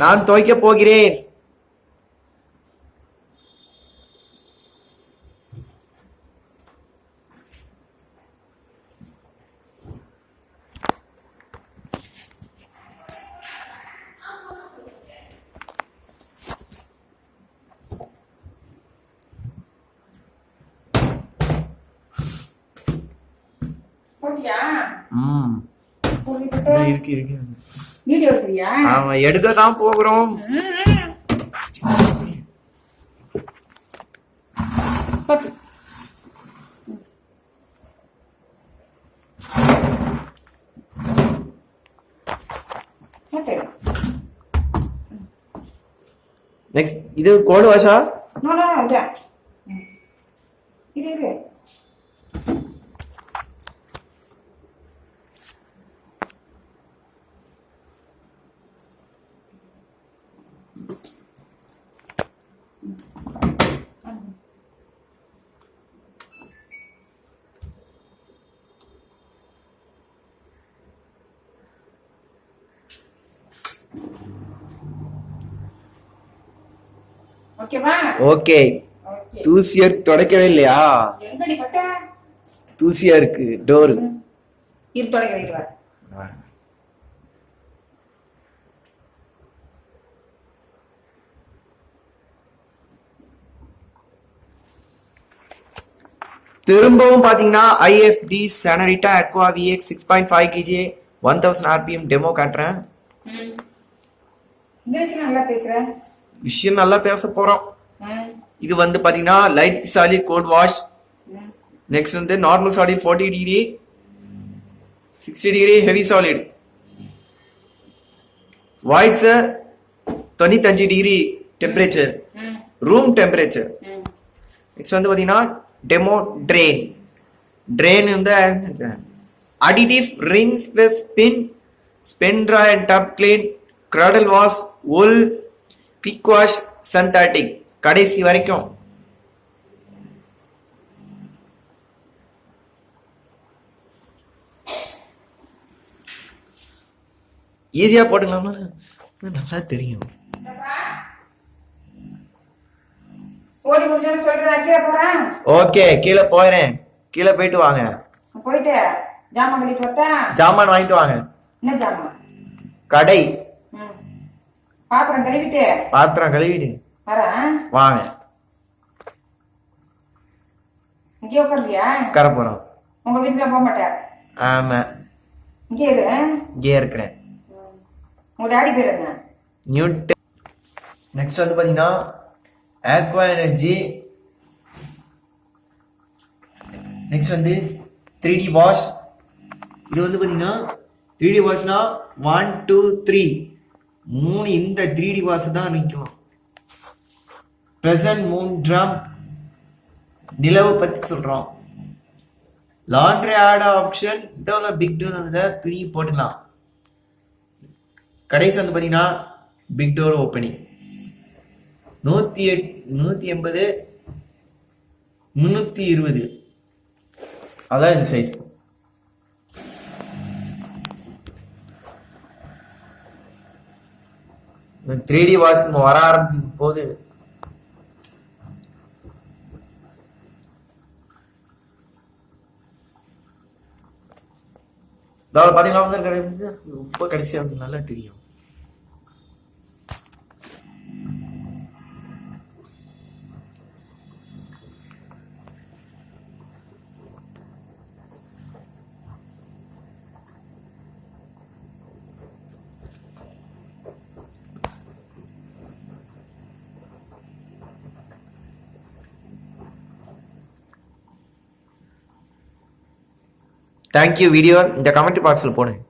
நான் துவைக்க போகிறேன். எடுக்கதான் போகிறோம். நெக்ஸ்ட் இது கோல்ட் வாஷா? நோ நோ நோ இது ஓகே. தூசியா தொடக்கவே இல்லையா? தூசியா இருக்கு டோர். இது தொடக்க வைக்கிறேன். திரும்பவும் பாத்தீங்கன்னா IFB Senorita aqua VX 6.5 kg 1000 rpm demo காட்டுறேன். விஷயம் நல்லா பேச போறோம். இது வந்து பாத்தீங்கன்னா light soiled cold wash. Next வந்து normal soiled 40 degree, 60 degree heavy soiled. Whites 95 degree temperature, room temperature. Next வந்து பாத்தீங்கன்னா டெமோ ட்ரெயின் வந்து additive rinse plus spin dry and tub clean, cradle wash, wool, quick wash, synthetic கடைசி வரைக்கும். ஈஸியா போட்டுக்கலாமா? நல்லா தெரியும். ஓகே, கீழே போறேன். கீழே போயிட்டு வாங்க. போயிட்டு ஜாமான் வாங்கிட்டு வாங்க. என்ன ஜாமான்? கடை பாத்திரம் கழுவிட்டு வாங்க. இங்கே உட்காருறியா? உட்கார போறோம். உங்க வீட்டுல போக மாட்டேன். ஆமா, இங்கே இரு. இங்கே இருக்கிறேன். உங்க டாடி பேர் என்ன? நியூட்டன். நெக்ஸ்ட் வந்து பாத்தீங்கன்னா aqua energy. நெக்ஸ்ட் வந்து 3D வாஷ். இது வந்து பாத்தீங்கன்னா 3D வாஷ்னா 1 2 3 மூணு. இந்த 3D வாஷ் தான் நிற்கும். பிரசன்ட் மூன் ட்ரம் நிலவு பத்தி சொல்றோம். லாண்ட்ரி ஆட் ஆப்ஷன் இதெல்லாம் பிக் டோர் வந்து துணி போட்டுக்கலாம். கடைசி வந்து பாத்தீங்கன்னா பிக் டோர் ஓப்பனிங் 180 320. அதான் இந்த சைஸ். இந்த 3D வாஷ் வர ஆரம்பிக்கும் போது பாத்தீங்கன்னா ரொம்ப கடைசியா நல்லா தெரியும். தேங்க்யூ. வீடியோ இந்த கமெண்ட் பாக்ஸில் போடுங்க.